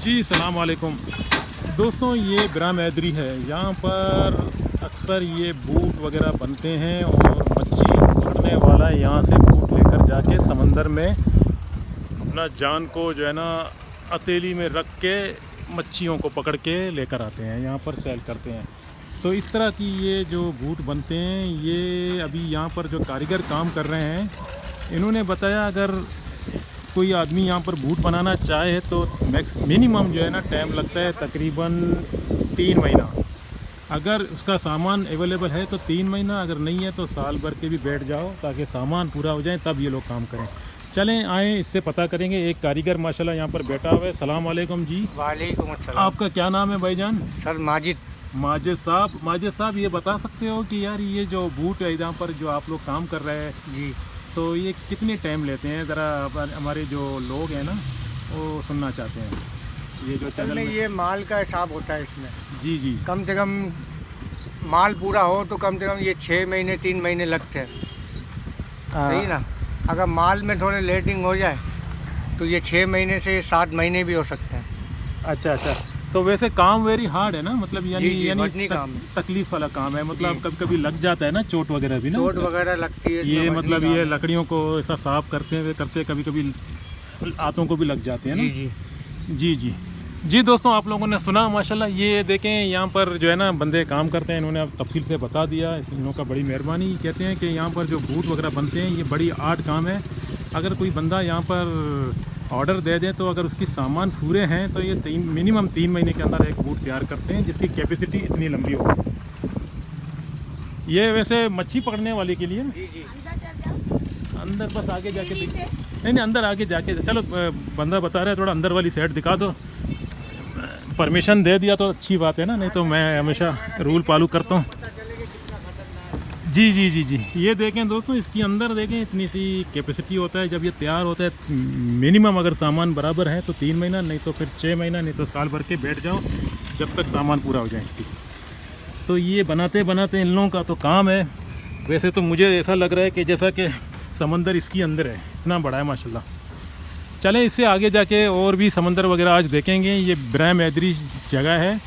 जी सलाम वालेकुम दोस्तों, ये ब्राम हैदरी है। यहाँ पर अक्सर ये बूट वगैरह बनते हैं और मच्छी पकड़ने वाला यहाँ से बूट लेकर जाके समंदर में अपना जान को जो है ना हथेली में रख के मच्छियों को पकड़ के लेकर आते हैं, यहाँ पर सेल करते हैं। तो इस तरह की ये जो बूट बनते हैं, ये अभी यहाँ पर जो कारीगर काम कर रहे हैं, इन्होंने बताया अगर कोई आदमी यहाँ पर बूट बनाना चाहे तो मिनिमम जो है ना टाइम लगता है तकरीबन 3 महीना। अगर उसका सामान अवेलेबल है तो 3 महीना, अगर नहीं है तो साल भर के भी बैठ जाओ ताकि सामान पूरा हो जाए, तब ये लोग काम करें। चलें आए इससे पता करेंगे। एक कारीगर माशाल्लाह यहाँ पर बैठा हुआ है। सलाम वालेकुम जी। वालेकुम अस्सलाम। आपका क्या नाम है भाईजान? सर माजिद माजिद साहब, ये बता सकते हो कि यार ये जो बूट है यहाँ पर जो आप लोग काम कर रहे हैं जी, तो ये कितने टाइम लेते हैं? ज़रा हमारे जो लोग हैं ना वो सुनना चाहते हैं। ये जो चैनल में ये माल का हिसाब होता है इसमें। जी जी, कम से कम माल पूरा हो तो कम से कम ये 6 महीने 3 महीने लगते हैं, सही ना। अगर माल में थोड़े लेटिंग हो जाए तो ये 6 महीने से 7 महीने भी हो सकते हैं। अच्छा अच्छा। तो वैसे काम वेरी हार्ड है ना, मतलब यानी वजनी काम है। तकलीफ वाला काम है, मतलब कभी कभी लग जाता है ना, चोट वगैरह भी ना। चोट वगैरह लगती है ये इसमें, मतलब वजनी ये काम है। लकड़ियों को ऐसा साफ करते कभी कभी हाथों को भी लग जाते हैं ना। जी जी जी जी जी। दोस्तों आप लोगों ने सुना माशाल्लाह, ये देखें यहाँ पर जो है ना बंदे काम करते हैं, इन्होंने अब तफसील से बता दिया, इन लोगों का बड़ी मेहरबानी। कहते हैं कि यहाँ पर जो बूट वगैरह बनते हैं ये बड़ी आर्ट काम है। अगर कोई बंदा यहाँ पर ऑर्डर दे दें तो अगर उसकी सामान पूरे हैं तो ये मिनिमम 3 महीने के अंदर एक बूट तैयार करते हैं जिसकी कैपेसिटी इतनी लंबी हो। ये वैसे मच्छी पकड़ने वाले के लिए जी जी। अंदर बस आगे जाके नहीं अंदर आगे जाके चलो, बंदा बता रहा है थोड़ा अंदर वाली साइड दिखा दो। परमिशन दे दिया तो अच्छी बात है ना, नहीं तो मैं हमेशा रूल फॉलो करता हूँ। जी जी जी जी। ये देखें दोस्तों, इसके अंदर देखें इतनी सी कैपेसिटी होता है। जब ये तैयार होता है मिनिमम अगर सामान बराबर है तो 3 महीना, नहीं तो फिर 6 महीना, नहीं तो साल भर के बैठ जाओ जब तक सामान पूरा हो जाए इसकी। तो ये बनाते बनाते इन लोगों का तो काम है। वैसे तो मुझे ऐसा लग रहा है कि जैसा कि समंदर इसके अंदर है, इतना बड़ा है माशाल्लाह। चलें इससे आगे जाके और भी समंदर वगैरह आज देखेंगे। ये ब्राम हैदरी जगह है,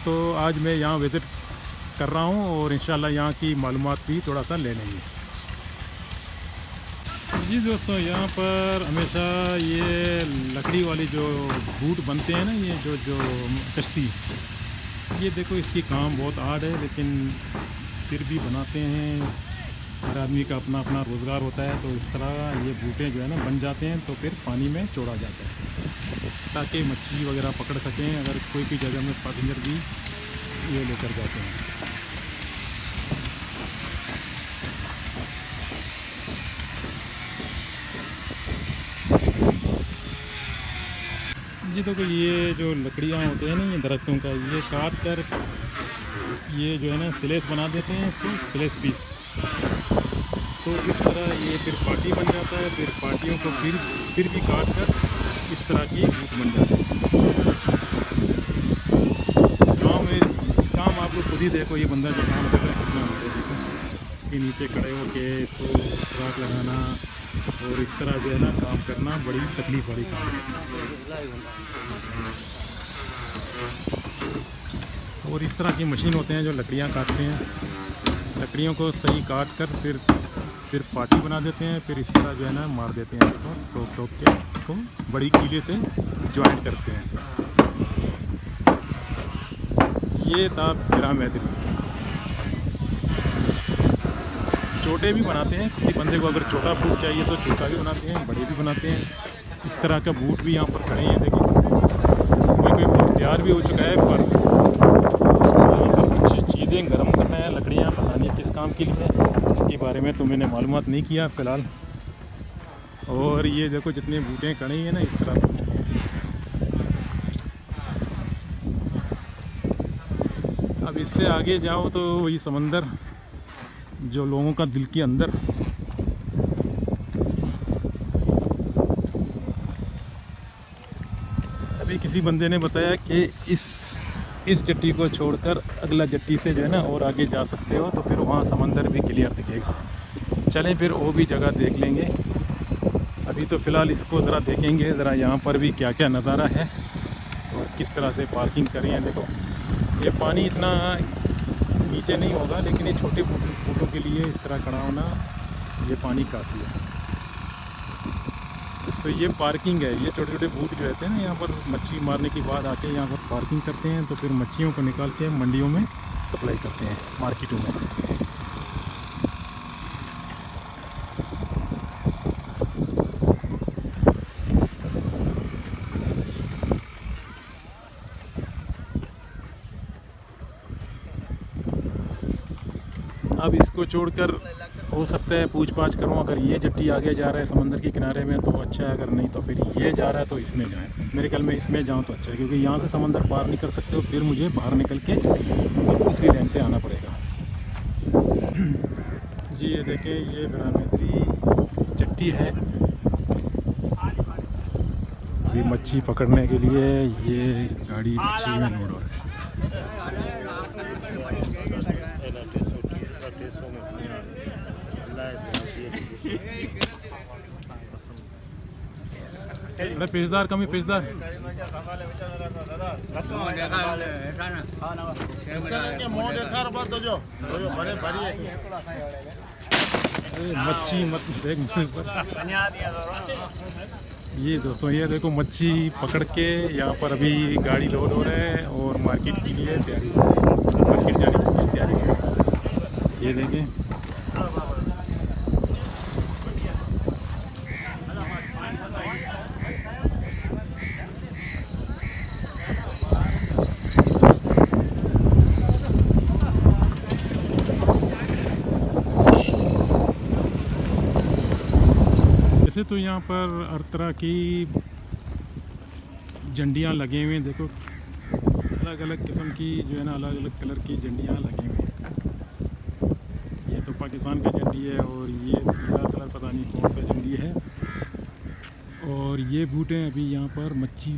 तो आज मैं यहाँ विज़िट कर रहा हूँ और इंशाल्लाह यहाँ की मालूमात भी थोड़ा सा ले लेंगे। जी दोस्तों, यहाँ पर हमेशा ये लकड़ी वाली जो बूट बनते हैं ना, ये जो कश्ती, ये देखो इसकी काम बहुत हार्ड है, लेकिन फिर भी बनाते हैं। हर आदमी का अपना अपना रोज़गार होता है, तो इस तरह ये बूटें जो है ना बन जाते हैं तो फिर पानी में छोड़ा जाता है ताकि मछली वगैरह पकड़ सकें। अगर कोई भी जगह में पैसेंजर भी ये लेकर जाते हैं। जी देखो, ये जो लकड़ियाँ होते हैं ना ये दरख्तों का, ये काट कर ये जो है ना स्लेस बना देते हैं, इसको स्लेस पीस। तो इस तरह ये फिर पार्टी बन जाता है। फिर पार्टियों को फिर भी काट कर इस तरह की बूट बन जाती है। गाँव में काम आप लोग खुद ही देखो, ये बंदा जो काम कर रहा है कितना होता है। देखो ये नीचे खड़े होके इसको सुराख लगाना और इस तरह जो है ना काम करना बड़ी तकलीफ वाली काम है। और इस तरह की मशीन होते हैं जो लकड़ियाँ काटते हैं, लकड़ियों को सही काट कर फिर पार्टी बना देते हैं। फिर इस तरह जो है ना मार देते हैं, इसको ठोक के इसको बड़ी कीले से ज्वाइंट करते हैं। ये था ब्राम हैदरी। छोटे भी बनाते हैं, किसी बंदे को अगर छोटा बूट चाहिए तो छोटा भी बनाते हैं, बड़े भी बनाते हैं। इस तरह का बूट भी यहाँ पर खड़े हैं। देखिए कोई बूट तैयार भी हो चुका है, पर यहाँ पर कुछ चीज़ें गर्म करना है, लकड़ियाँ पता नहीं किस काम के लिए, इसके बारे में तो मैंने मालूमात नहीं किया फ़िलहाल। और ये देखो जितने बूटें खड़े हैं ना इस तरह। अब इससे आगे जाओ तो वही समंदर जो लोगों का दिल के अंदर। अभी किसी बंदे ने बताया कि इस जट्टी को छोड़कर अगला जट्टी से जो है ना और आगे जा सकते हो, तो फिर वहाँ समंदर भी क्लियर दिखेगा। चलें फिर वो भी जगह देख लेंगे। अभी तो फ़िलहाल इसको ज़रा देखेंगे, ज़रा यहाँ पर भी क्या क्या नज़ारा है। और किस तरह से पार्किंग करी है। देखो ये पानी इतना नीचे नहीं होगा, लेकिन ये छोटे बोटों के लिए इस तरह खड़ा होना ये पानी काफ़ी है। तो ये पार्किंग है। ये छोटे छोटे बूट जो रहते हैं ना, यहाँ पर मच्छी मारने के बाद आके यहाँ पर पार्किंग करते हैं, तो फिर मच्छियों को निकाल के मंडियों में सप्लाई करते हैं, मार्केटों में। अब इसको छोड़कर हो सकता है पूछ पाछ करूँ, अगर ये जट्टी आगे जा रहा है समंदर के किनारे में तो अच्छा है, अगर नहीं तो फिर ये जा रहा है तो इसमें जाएं। मेरे ख्याल में इसमें जाऊँ तो अच्छा है, क्योंकि यहाँ से समंदर पार नहीं कर सकते हो, फिर मुझे बाहर निकल के दूसरी लाइन से आना पड़ेगा। जी ये देखें, ये ब्रह्मपुत्री जट्टी है। अभी मच्छी पकड़ने के लिए ये गाड़ी मच्छी में लोड हो रही है। अरे पेशदार कमी पेशदार मच्छी मत देख मुझ पर। ये दोस्तों ये देखो मच्छी पकड़ के यहाँ पर अभी गाड़ी लोड हो रहा है और मार्केट के लिए तैयारी, मार्केट जाने के लिए तैयारी। ये देखें तो यहाँ पर हर तरह की झंडियाँ लगे हुए हैं। देखो अलग अलग किस्म की जो है ना, अलग अलग कलर की झंडियाँ लगी हुई हैं। ये तो पाकिस्तान का झंडी है और ये पीला कलर पता नहीं कौन सा झंडी है। और ये बूटे अभी यहाँ पर मच्छी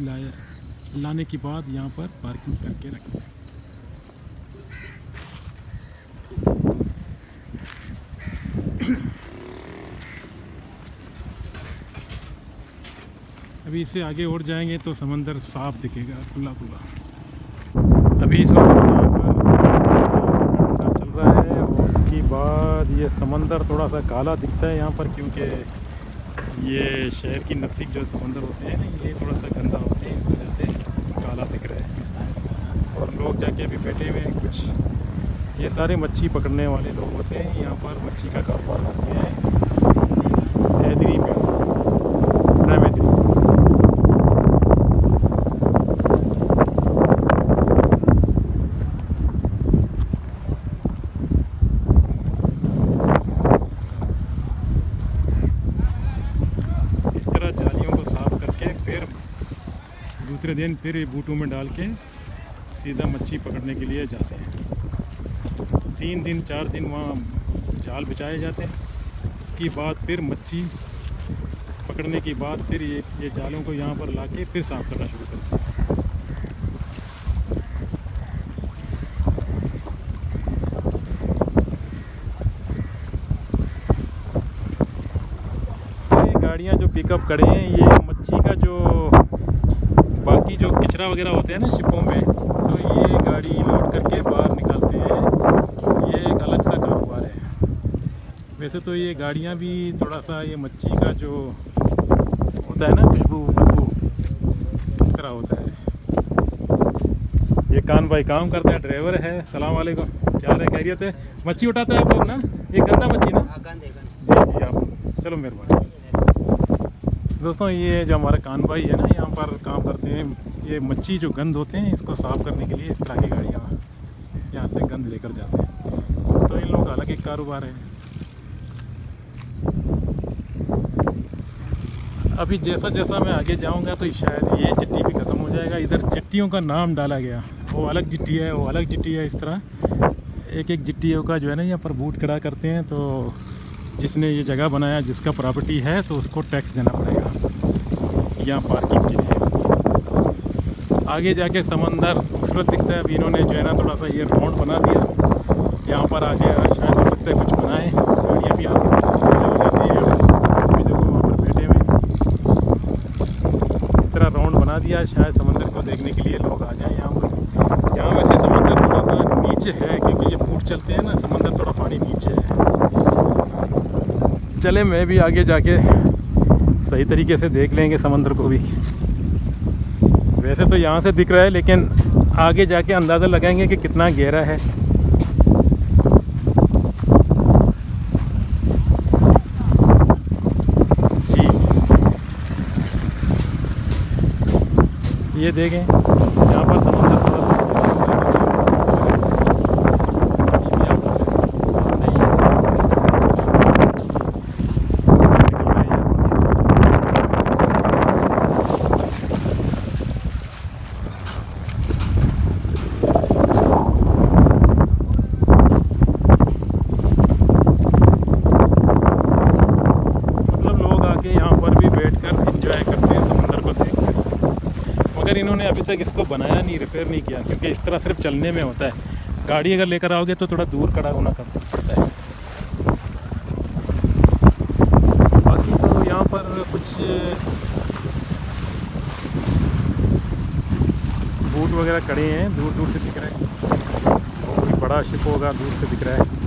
लाने के बाद यहाँ पर पार्किंग करके रखें। अभी इससे आगे और जाएंगे तो समंदर साफ दिखेगा, खुला खुला। अभी इस वक्त यहाँ पर चल रहा है और इसके बाद ये समंदर थोड़ा सा काला दिखता है यहाँ पर, क्योंकि ये शहर की नज़दीक जो समंदर होते हैं ना, ये थोड़ा सा गंदा होते हैं, इस वजह से काला दिख रहा है। और लोग जाके अभी बैठे हुए हैं कुछ, ये सारे मच्छी पकड़ने वाले लोग होते हैं, यहाँ पर मच्छी का कारोबार करते हैं हैदरी पे। दूसरे दिन फिर ये बूटों में डाल के सीधा मच्छी पकड़ने के लिए जाते हैं। 3 दिन 4 दिन वहाँ जाल बिछाए जाते हैं। उसके बाद फिर मच्छी पकड़ने के बाद फिर ये जालों को यहाँ पर लाके फिर साफ करना शुरू करते हैं। ये गाड़ियाँ जो पिकअप खड़े हैं, ये मच्छी का जो बाकी जो कचरा वगैरह होते हैं ना शिपों में, तो ये गाड़ी लोड करके बाहर निकालते हैं। ये एक अलग सा कारोबार है। वैसे तो ये गाड़ियाँ भी थोड़ा सा ये मच्छी का जो होता है ना, खुशबू बदबू इस तरह होता है। ये कान भाई काम करता है, ड्राइवर है। सलाम वालेकुम, क्या हाल है, खैरियत है? मच्छी उठाता है आप लोग ना? ये गंदा मच्छी ना? जी जी आप चलो मेहरबानी। दोस्तों ये जो हमारा कान भाई है ना, यहाँ पर काम करते हैं। ये मच्छी जो गंद होते हैं इसको साफ़ करने के लिए इस तरह की गाड़ियाँ यहाँ से गंद लेकर जाते हैं। तो इन लोगों का अलग एक कारोबार है। अभी जैसा जैसा मैं आगे जाऊँगा तो शायद ये जिट्टी भी ख़त्म हो जाएगा। इधर जिट्टियों का नाम डाला गया, वो अलग जिट्टी है, वो अलग जिट्टी है। इस तरह एक एक जिट्टियों का जो है ना यहाँ पर बूट खड़ा करते हैं। तो जिसने ये जगह बनाया, जिसका प्रॉपर्टी है, तो उसको टैक्स देना पड़ेगा यहाँ पार्किंग के लिए। आगे जाके समंदर खूबसूरत दिखता है। अभी इन्होंने जो है ना थोड़ा सा ये राउंड बना दिया। यहाँ पर आगे शायद हो सकता है कुछ बनाए, गाड़ियाँ भी आती हैं। देखो वहाँ पर बैठे हुए इस तरह राउंड बना दिया। दिया शायद समंदर को देखने के लिए लोग आ जाएं यहाँ पर। यहाँ वैसे समंदर थोड़ा सा नीचे है क्योंकि ये फूट चलते हैं ना, समंदर थोड़ा पानी नीचे है। चले मैं भी आगे जाके सही तरीके से देख लेंगे समंदर को भी। वैसे तो यहाँ से दिख रहा है लेकिन आगे जाके अंदाज़ा लगाएंगे कि कितना गहरा है। जी ये देखें यहाँ पर समंदर थोड़ा इन्होंने अभी तक इसको बनाया नहीं, रिपेयर नहीं किया, क्योंकि इस तरह सिर्फ चलने में होता है। गाड़ी अगर लेकर आओगे तो थोड़ा दूर खड़ा होना पड़ता है। बाकी तो यहाँ पर कुछ बोट वगैरह खड़े हैं, दूर दूर से दिख रहे हैं। कोई बड़ा शिप होगा, दूर से दिख रहा है।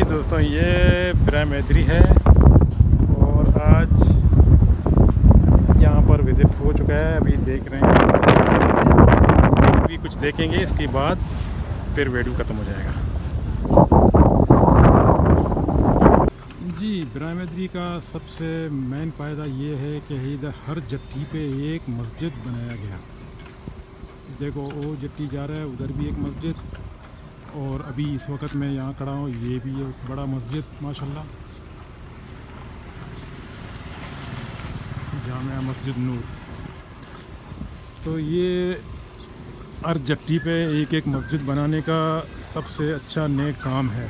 दोस्तों ये ब्रह्मैद्री है और आज यहाँ पर विज़िट हो चुका है। अभी देख रहे हैं, अभी कुछ देखेंगे, इसके बाद फिर वीडियो ख़त्म हो जाएगा। जी ब्रह्मैद्री का सबसे मेन फ़ायदा ये है कि इधर हर जट्टी पे एक मस्जिद बनाया गया। देखो वो जट्टी जा रहा है, उधर भी एक मस्जिद, और अभी इस वक्त मैं यहाँ खड़ा हूँ, ये भी एक बड़ा मस्जिद माशाल्लाह, जामिया मस्जिद नूर। तो ये हर जट्टी पे एक एक मस्जिद बनाने का सबसे अच्छा नेक काम है,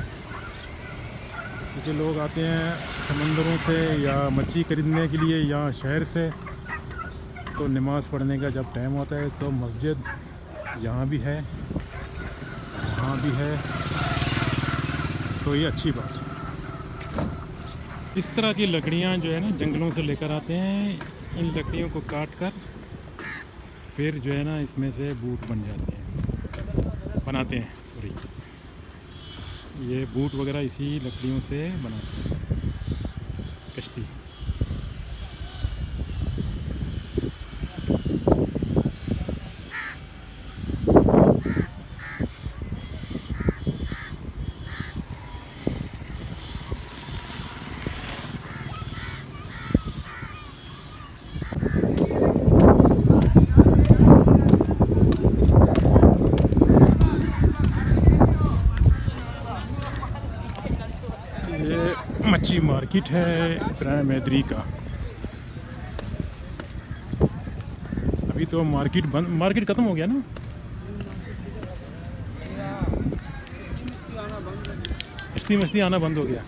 क्योंकि लोग आते हैं समंदरों से या मच्छी खरीदने के लिए या शहर से, तो नमाज़ पढ़ने का जब टाइम होता है तो मस्जिद यहाँ भी है, यहाँ भी है, तो ये अच्छी बात है। इस तरह की लकड़ियाँ जो है ना जंगलों से लेकर आते हैं, इन लकड़ियों को काट कर फिर जो है ना इसमें से बूट बन जाते हैं, बनाते हैं, सॉरी, ये बूट वगैरह इसी लकड़ियों से बनाते हैं, कश्ती। मच्छी मार्केट है ब्रह्मैद्री का। अभी तो मार्केट ख़त्म हो गया ना, मछली आना बंद हो गया।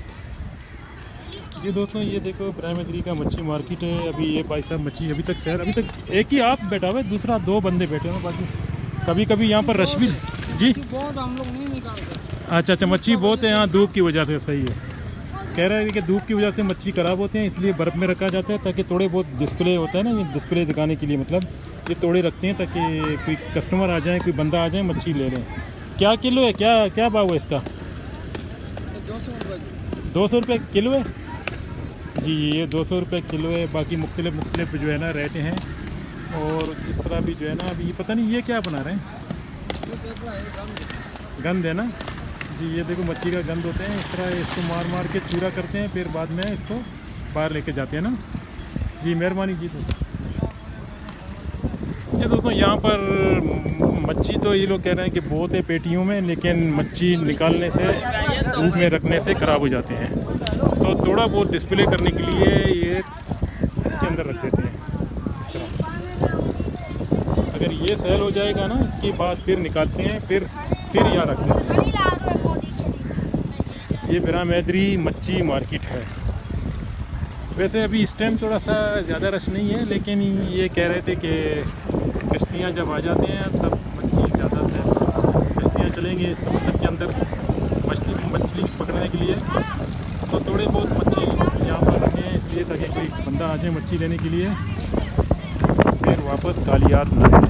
ये दोस्तों ये देखो ब्रह्मैद्री का मच्छी मार्केट है। अभी ये भाई साहब मच्छी अभी तक एक ही आप बैठा हुआ है, दूसरा 2 बंदे बैठे हुए हैं, बाकी कभी कभी यहाँ पर रश भी जी बहुत हम लोग नहीं निकालते। अच्छा मच्छी बहुत है यहाँ, धूप की वजह से। सही है, कह रहे हैं कि धूप की वजह से मच्छी ख़राब होते हैं, इसलिए बर्फ़ में रखा जाता है ताकि थोड़े बहुत डिस्प्ले होता है ना, ये डिस्प्ले दिखाने के लिए मतलब ये तोड़े रखते हैं ताकि कोई कस्टमर आ जाए, कोई बंदा आ जाए, मच्छी ले लें। क्या किलो है, क्या भाव है इसका? 200 रुपये। 200 रुपये किलो है जी, ये 200 रुपये किलो है। बाकी मुख्तलिफ जो है ना रेट हैं, और इस तरह भी जो है ना, अभी ये पता नहीं ये क्या बना रहे हैं, गंद है ना जी। ये देखो मच्छी का गंद होते हैं, इस तरह इसको मार के चूरा करते हैं, फिर बाद में इसको बाहर लेके जाते हैं ना जी। मेहरबानी जी। ये दोस्तों यहाँ पर मच्छी तो ये लोग कह रहे हैं कि बहुत है पेटियों में, लेकिन मच्छी निकालने से, धूप में रखने से ख़राब हो जाते हैं, तो थोड़ा बहुत डिस्प्ले करने के लिए ये इसके अंदर रख देते हैं इस तरह। अगर ये सेल हो जाएगा ना, इसके बाद फिर निकालते हैं, फिर फिर यहाँ रख देते हैं। ये बिरामैदरी मच्छी मार्केट है। वैसे अभी इस टाइम थोड़ा सा ज़्यादा रश नहीं है, लेकिन ये कह रहे थे कि कश्तियाँ जब आ जाते हैं तब मच्छी ज़्यादा से कश्तियाँ चलेंगे समुद्र के अंदर मछली पकड़ने के लिए। तो थोड़े बहुत मच्छी यहाँ पर रखे हैं इसलिए ताकि कोई बंदा आ जाए मच्छी लेने के लिए, फिर वापस कालियात ना आए।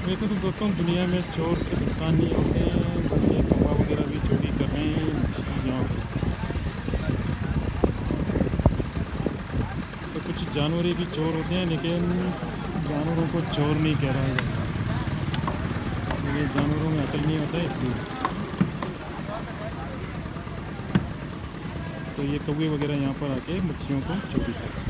वैसे तो दोस्तों दुनिया में चोर से नुकसान नहीं होते हैं, बल्कि कौवा वगैरह भी चोरी कर रहे हैं यहाँ से। तो कुछ जानवर भी चोर होते हैं, लेकिन जानवरों को चोर नहीं कह रहा है, ये जानवरों में अकल नहीं होता है इसलिए। तो ये कौवे वगैरह यहाँ पर आके मच्छियों को चोरी करते हैं।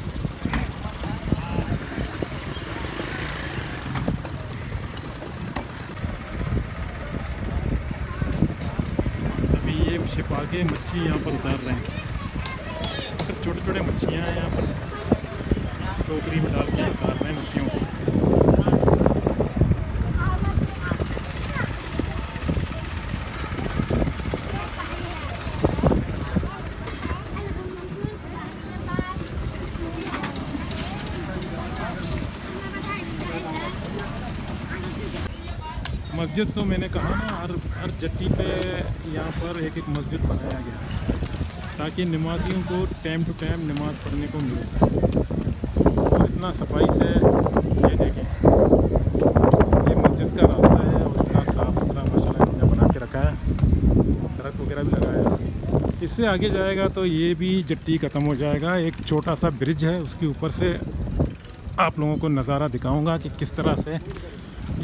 छिपा के मच्छी यहाँ पर उतार रहे हैं। तो छोटे छोटे मच्छियाँ हैं यहाँ पर, टोकरी में डाल के उतार रहे हैं मच्छियों को। मस्जिद तो मैंने कहा ना, हर जट्टी पे यहाँ पर एक एक मस्जिद बनाया गया ताकि नमाजियों को टाइम टू टाइम नमाज़ पढ़ने को मिले। और इतना सफाई से ये देखें, ये मस्जिद का रास्ता है और इतना साफ़ सुथरा माशाल्लाह इन्होंने बना के रखा है, दरख्त वगैरह भी लगाया है। इससे आगे जाएगा तो ये भी जट्टी ख़त्म हो जाएगा। एक छोटा सा ब्रिज है, उसके ऊपर से आप लोगों को नज़ारा दिखाऊँगा कि किस तरह से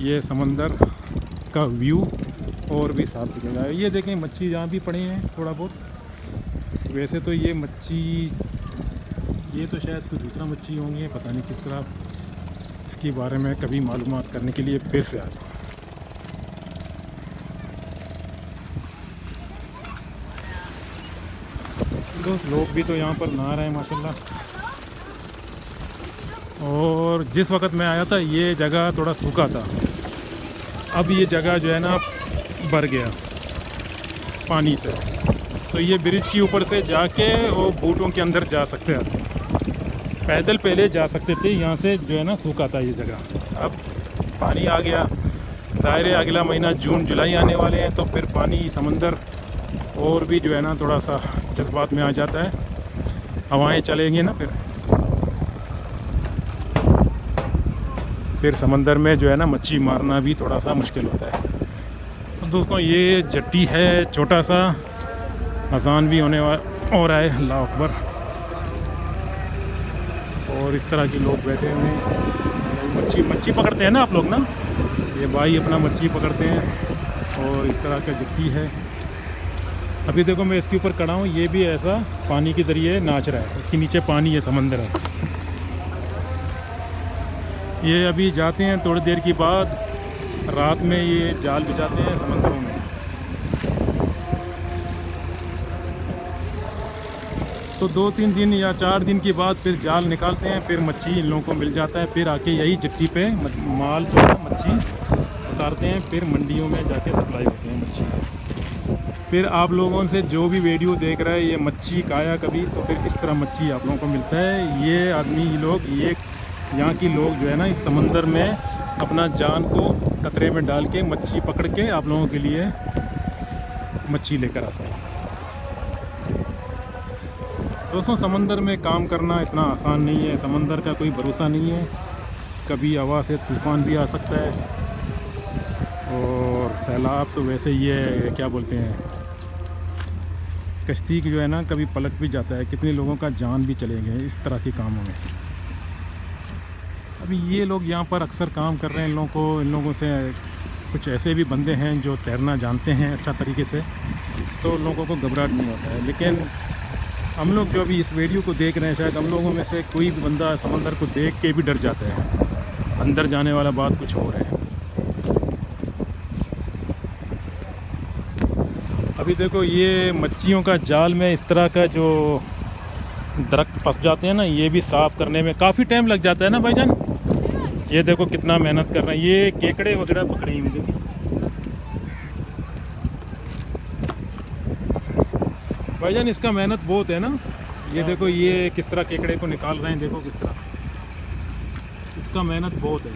ये समंदर का व्यू और भी साफ दिखेगा। ये देखें मच्छी यहाँ भी पड़े हैं थोड़ा बहुत। वैसे तो ये मच्छी, ये तो शायद कोई दूसरा मच्छी होंगी, पता नहीं किस तरह। इसके बारे में कभी मालूमात करने के लिए फिर से आ जाओ। दोस्त लोग भी तो यहाँ पर नहा रहे हैं माशाल्लाह। और जिस वक्त मैं आया था ये जगह थोड़ा सूखा था, अब ये जगह जो है ना भर गया पानी से। तो ये ब्रिज के ऊपर से जाके वो बूटों के अंदर जा सकते हैं, पैदल पहले जा सकते थे, यहाँ से जो है ना सूखा था ये जगह। अब पानी आ गया, ज़ाहिर है अगला महीना जून जुलाई आने वाले हैं, तो फिर पानी समंदर और भी जो है ना थोड़ा सा जज्बात में आ जाता है, हवाएं चलेंगी ना, फिर समंदर में जो है ना मच्छी मारना भी थोड़ा सा मुश्किल होता है। तो दोस्तों ये जट्टी है छोटा सा, अजान भी होने हो रहा है, अल्लाह अकबर। और इस तरह के लोग बैठे हुए हैं, मच्छी पकड़ते हैं ना आप लोग ना, ये भाई अपना मच्छी पकड़ते हैं। और इस तरह का जट्टी है। अभी देखो मैं इसके ऊपर खड़ा हूँ, ये भी ऐसा पानी के ज़रिए नाच रहा है, इसके नीचे पानी है, समंदर है। ये अभी जाते हैं थोड़ी देर के बाद, रात में ये जाल बिछाते हैं समंदरों में। तो 2-3 दिन या 4 दिन के बाद फिर जाल निकालते हैं, फिर मच्छी इन लोगों को मिल जाता है। फिर आके यही जट्टी पे माल जो है मच्छी उतारते हैं, फिर मंडियों में जाके सप्लाई होते हैं मच्छी। फिर आप लोगों से जो भी वीडियो देख रहा है ये मच्छी खाया कभी, तो फिर इस तरह मच्छी आप लोगों को मिलता है। ये आदमी लोग, ये यहाँ के लोग जो है ना इस समंदर में अपना जान को कतरे में डाल के मच्छी पकड़ के आप लोगों के लिए मच्छी लेकर आते हैं। दोस्तों समंदर में काम करना इतना आसान नहीं है, समंदर का कोई भरोसा नहीं है, कभी हवा से तूफ़ान भी आ सकता है। और सैलाब तो वैसे ये क्या बोलते हैं, कश्ती जो है ना कभी पलट भी जाता है, कितने लोगों का जान भी चले गए इस तरह के कामों में। अभी ये लोग यहाँ पर अक्सर काम कर रहे हैं, इन लोगों से कुछ ऐसे भी बंदे हैं जो तैरना जानते हैं अच्छा तरीके से, तो लोगों को घबराहट नहीं होता है। लेकिन हम लोग जो अभी इस वीडियो को देख रहे हैं, शायद हम लोगों में से कोई भी बंदा समंदर को देख के भी डर जाता है, अंदर जाने वाला बात कुछ और है। अभी देखो ये मच्छियों का जाल में इस तरह का जो दरख्त फंस जाते हैं ना, ये भी साफ़ करने में काफ़ी टाइम लग जाता है ना भाईजान। ये देखो कितना मेहनत कर रहे हैं, ये केकड़े वगैरह पकड़े होंगे, भाईजान इसका मेहनत बहुत है ना। ये देखो ये किस तरह केकड़े को निकाल रहे हैं, देखो किस तरह, इसका मेहनत बहुत है।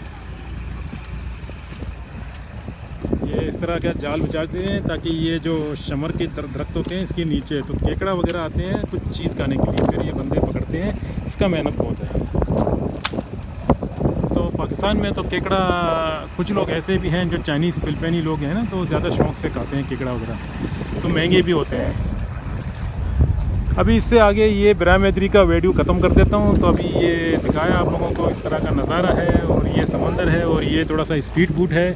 ये इस तरह का जाल बिछाते हैं ताकि ये जो शमर के दरख्त होते हैं इसके नीचे तो केकड़ा वगैरह आते हैं कुछ चीज़ खाने के लिए, फिर ये बंदे पकड़ते हैं। इसका मेहनत बहुत है। तो पाकिस्तान में तो केकड़ा, कुछ लोग ऐसे भी हैं जो चाइनीज़ फिलिपाइनी लोग हैं ना, तो ज़्यादा शौक़ से खाते हैं केकड़ा वगैरह, तो महंगे भी होते हैं। अभी इससे आगे ये बिरामैदरी का वीडियो ख़त्म कर देता हूँ। तो अभी ये दिखाया आप लोगों को, इस तरह का नज़ारा है और ये समंदर है और ये थोड़ा सा स्पीड बोट है,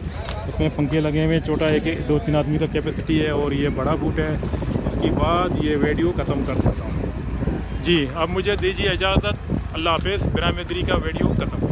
इसमें पंखे लगे हुए, छोटा एक 2-3 आदमी का कैपेसिटी है और ये बड़ा बोट है। इसके बाद ये वीडियो ख़त्म कर देता हूँ जी। अब मुझे दीजिए इजाज़त, अल्लाह हाफ़िज़। बिरामैदरी का वीडियो ख़त्म।